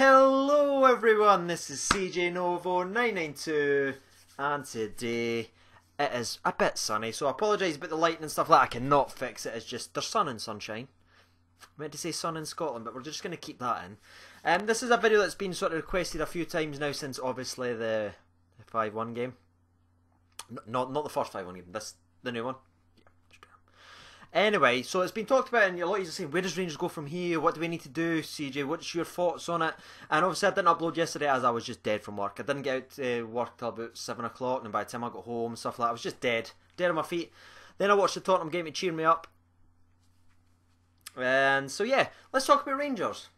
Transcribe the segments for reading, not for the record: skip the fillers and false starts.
Hello everyone, this is CJ Novo 992 and today it is a bit sunny, so I apologise about the lighting and stuff like that. I cannot fix it, it's just there's sun and sunshine. I meant to say sun in Scotland, but we're just going to keep that in. This is a video that's been sort of requested a few times now since obviously the 5-1 game. Not the first 5-1 game, the new one. Anyway, so it's been talked about, and a lot of you are saying, where does Rangers go from here? What do we need to do, CJ? What's your thoughts on it? And obviously I didn't upload yesterday as I was just dead from work. I didn't get out to work till about 7 o'clock, and by the time I got home, stuff like that, I was just dead on my feet. Then I watched the Tottenham game to cheer me up. And so yeah, let's talk about Rangers.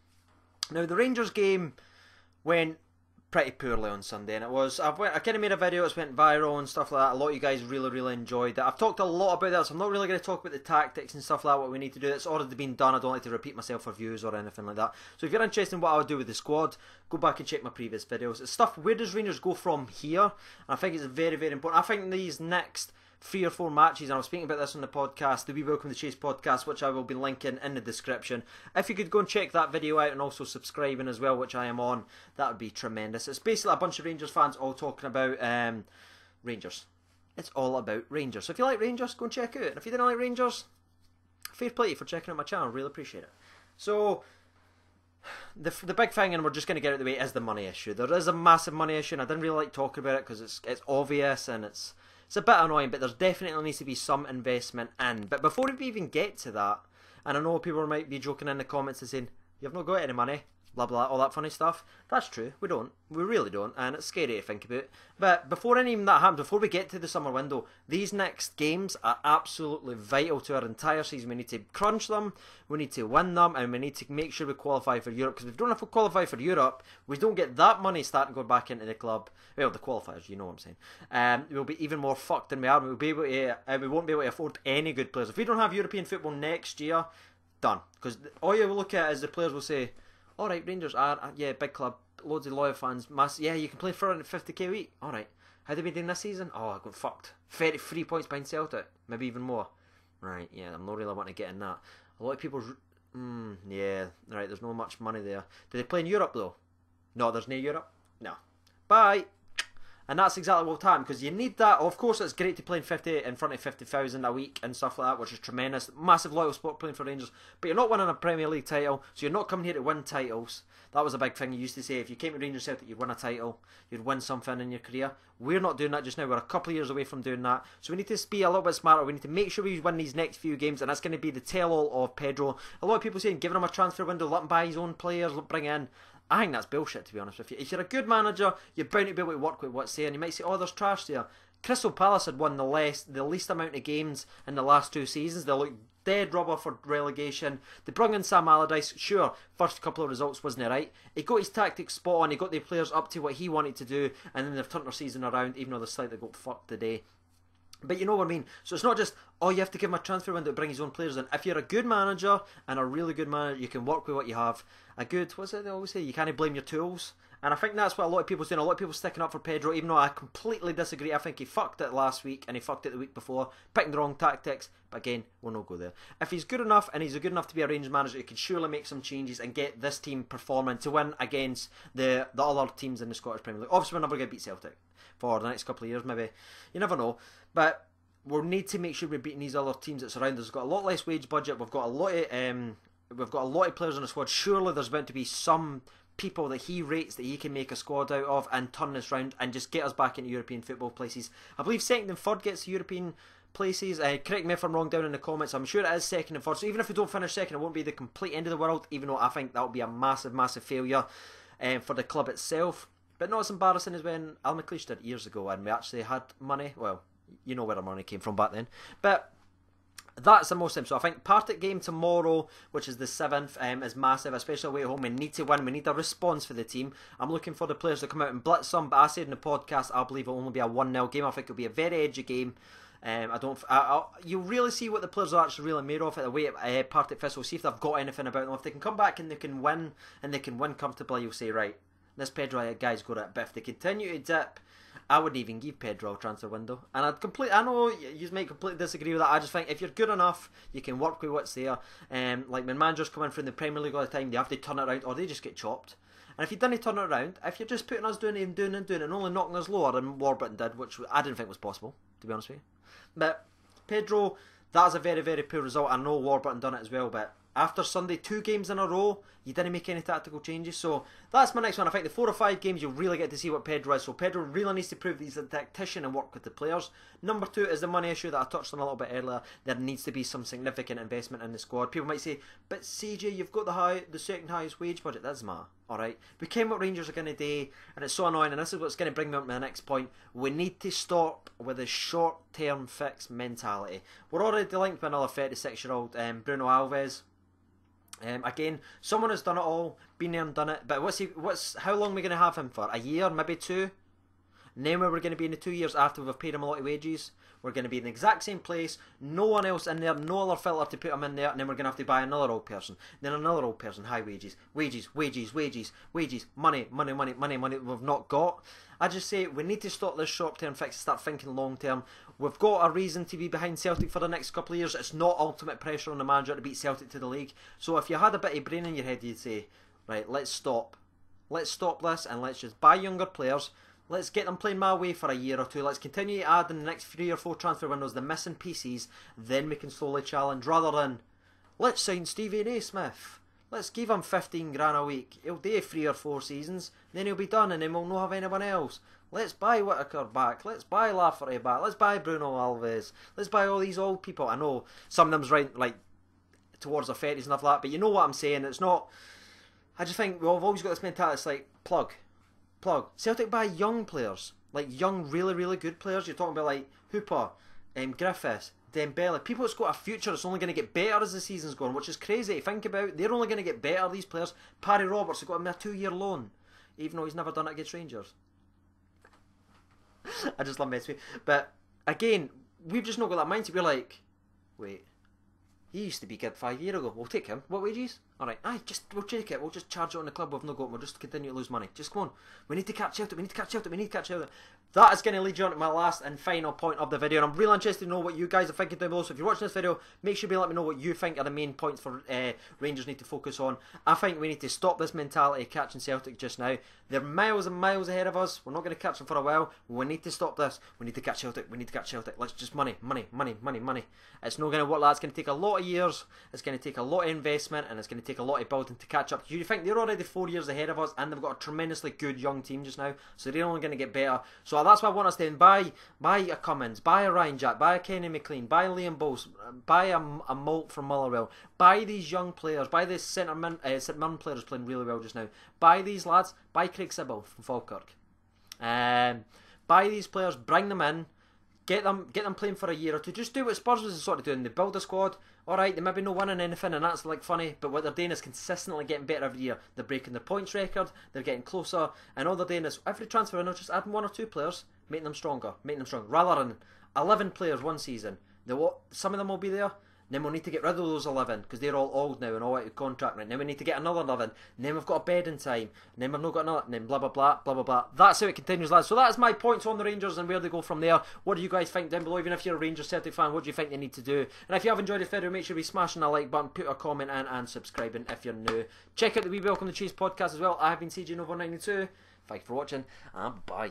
Now the Rangers game went pretty poorly on Sunday, and I kind of made a video that's went viral and stuff like that. A lot of you guys really enjoyed it. I've talked a lot about that, so I'm not really going to talk about the tactics and stuff like that, what we need to do. It's already been done. I don't like to repeat myself for views or anything like that. So if you're interested in what I would do with the squad, go back and check my previous videos. It's stuff, where does Rangers go from here? And I think it's very important. I think these next 3 or 4 matches, and I was speaking about this on the podcast, the We Welcome the Chase podcast, which I will be linking in the description. If you could go and check that video out and also subscribing as well, which I am on, that would be tremendous. It's basically a bunch of Rangers fans all talking about Rangers. It's all about Rangers. So if you like Rangers, go and check it out. And if you didn't like Rangers, fair play to you for checking out my channel. Really appreciate it. So the big thing, and we're just going to get out of the way, is the money issue. There is a massive money issue, and I didn't really like talking about it because it's obvious and it's a bit annoying, but there's definitely needs to be some investment in. But before we even get to that, and I know people might be joking in the comments and saying, you've not got any money, blah blah, all that funny stuff. That's true, we don't. We really don't, and it's scary to think about. But before any of that happens, before we get to the summer window, these next games are absolutely vital to our entire season. We need to crunch them, we need to win them, and we need to make sure we qualify for Europe. Because if we don't have to qualify for Europe, we don't get that money starting going back into the club. Well, the qualifiers, you know what I'm saying. We'll be even more fucked than we are. We won't be able to afford any good players. If we don't have European football next year, done. Because all you will look at is the players will say, alright, Rangers are, yeah, big club, loads of loyal fans, yeah, you can play for 50k a week. Alright, how did we do this season? Oh, I got fucked. 33 points behind Celtic, maybe even more. Right, yeah, I'm not really wanting to get in that. A lot of people, yeah, right, there's not much money there. Do they play in Europe though? No, there's no Europe? No. Bye! And that's exactly what time, because you need that. Of course, it's great to play in front of 50,000 a week and stuff like that, which is tremendous. Massive loyal sport playing for Rangers, but you're not winning a Premier League title, so you're not coming here to win titles. That was a big thing you used to say. If you came to Rangers Celtic, you'd win a title, you'd win something in your career. We're not doing that just now. We're a couple of years away from doing that, so we need to be a little bit smarter. We need to make sure we win these next few games, and that's going to be the tell-all of Pedro. A lot of people saying giving him a transfer window, let him buy his own players, bring in. I think that's bullshit, to be honest with you. If you're a good manager, you're bound to be able to work with what's there, and you might say, oh, there's trash there. Crystal Palace had won the least amount of games in the last 2 seasons. They looked dead rubber for relegation. They brought in Sam Allardyce. Sure, first couple of results wasn't right. He got his tactics spot on. He got the players up to what he wanted to do, and then they've turned their season around, even though they slightly got fucked today. But you know what I mean. So it's not just, oh, you have to give him a transfer window to bring his own players in. If you're a good manager, and a really good manager, you can work with what you have. What's it they always say? You can't blame your tools. And I think that's what a lot of people are saying. A lot of people sticking up for Pedro, even though I completely disagree. I think he fucked it last week, and he fucked it the week before, picking the wrong tactics. But again, we'll not go there. If he's good enough, and he's good enough to be a Rangers manager, he can surely make some changes and get this team performing to win against the other teams in the Scottish Premier League. Obviously, we're never going to beat Celtic for the next couple of years, maybe. You never know. But we'll need to make sure we're beating these other teams that surround us. We've got a lot less wage budget. We've got a lot of players on the squad. Surely there's bound to be some people that he rates that he can make a squad out of and turn this round and just get us back into European football places. I believe second and third gets European places. Correct me if I'm wrong down in the comments. I'm sure it is second and third. So even if we don't finish second, it won't be the complete end of the world, even though I think that would be a massive failure for the club itself. But not as embarrassing as when Al McLeish did years ago and we actually had money. Well, you know where our money came from back then. But that's the most important. So I think Partick game tomorrow, which is the 7th, is massive, especially away at home. We need to win. We need a response for the team. I'm looking for the players to come out and blitz some, but I said in the podcast, I believe it'll only be a 1-0 game. I think it'll be a very edgy game. You really see what the players are actually really made of at the way at Partick Thistle. See if they've got anything about them. If they can come back and they can win comfortably, you'll say, right, this Pedro guy's got it. But if they continue to dip, I wouldn't even give Pedro a transfer window. And I know you might completely disagree with that. I just think if you're good enough, you can work with what's there. Like when managers come in from the Premier League all the time, they have to turn it around or they just get chopped. And if you didn't turn it around, if you're just putting us doing it and doing it and doing it and only knocking us lower than Warburton did, which I didn't think was possible, to be honest with you. But Pedro, that's a very, very poor result. I know Warburton done it as well, but after Sunday, 2 games in a row, you didn't make any tactical changes. So that's my next one. I think the 4 or 5 games, you'll really get to see what Pedro is. So Pedro really needs to prove that he's a tactician and work with the players. Number 2 is the money issue that I touched on a little bit earlier. There needs to be some significant investment in the squad. People might say, but CJ, you've got the second highest wage budget. That doesn't matter. Alright, we came what Rangers are going to do, and it's so annoying, and this is what's going to bring me up to my next point. We need to stop with the short-term fix mentality. We're already linked with another 36-year-old, Bruno Alves. Again, someone has done it all, been there and done it, but how long are we going to have him for? A year, maybe 2? And then we're going to be in the 2 years after we've paid him a lot of wages. We're going to be in the exact same place, no one else in there, no other filter to put him in there, and then we're going to have to buy another old person, then another old person, high wages, wages, money we've not got. I just say we need to stop this short-term fix and start thinking long-term. We've got a reason to be behind Celtic for the next couple of years. It's not ultimate pressure on the manager to beat Celtic to the league. So if you had a bit of brain in your head, you'd say, right, let's stop. Let's stop this and let's just buy younger players. Let's get them playing my way for a year or 2. Let's continue to add in the next 3 or 4 transfer windows the missing pieces. Then we can slowly challenge, rather than let's sign Stevie Naismith. Let's give him 15 grand a week. He'll do 3 or 4 seasons. Then he'll be done and then we'll not have anyone else. Let's buy Whittaker back. Let's buy Lafferty back. Let's buy Bruno Alves. Let's buy all these old people. I know some of them's right, like towards their 30s and stuff like that, but you know what I'm saying. It's not. I just think we've always got this mentality. It's like plug. Celtic buy young players, like young, really, really good players. You're talking about like Hooper, Griffiths, Dembele, people that's got a future. It's only going to get better as the season's going, which is crazy to think about. They're only going to get better, these players. Parry Roberts has got him a 2-year loan, even though he's never done it against Rangers. I just love messing with you. But again, we've just not got that mindset. We're like, wait, he used to be good 5 years ago. We'll take him. What wages? Alright, we'll take it. We'll just charge it on the club we've not got. We'll just continue to lose money. Just come on. We need to catch Celtic. We need to catch Celtic. We need to catch Celtic. That is going to lead you on to my last and final point of the video. And I'm really interested to know what you guys are thinking down below. So if you're watching this video, make sure you let me know what you think are the main points for Rangers need to focus on. I think we need to stop this mentality of catching Celtic just now. They're miles and miles ahead of us. We're not going to catch them for a while. We need to stop this. We need to catch Celtic. We need to catch Celtic. Let's just money. It's not going to work, lads. It's going to take a lot of years. It's going to take a lot of investment. And it's going to take a lot of building to catch up. You think they're already 4 years ahead of us, and they've got a tremendously good young team just now, so they're only going to get better. So that's why I want us to buy a Cummins, buy a Ryan Jack, buy a Kenny McLean, buy Liam Bowes, buy a Moult from Motherwell, buy these young players, buy these St Mirren players playing really well just now, buy these lads, buy Craig Sibbald from Falkirk, buy these players, bring them in. Get them playing for a year or 2. Just do what Spurs was sort of doing. They build a squad. Alright, they maybe not winning anything and that's like funny, but what they're doing is consistently getting better every year. They're breaking their points record, they're getting closer, and all they're doing is every transfer window just adding 1 or 2 players, making them stronger, rather than 11 players one season. Some of them will be there. Then we'll need to get rid of those 11 because they're all old now and all out of contract right now. We need to get another 11. And then we've got a bed in time. And then we've not got another. And then blah, blah, blah, blah, blah, blah. That's how it continues, lads. So that's my points on the Rangers and where they go from there. What do you guys think down below? Even if you're a Rangers Celtic fan, what do you think they need to do? And if you have enjoyed this video, make sure you be smashing that like button, put a comment in and subscribing if you're new. Check out the We Welcome the Cheese podcast as well. I have been CJ Novo92. Thanks for watching and bye.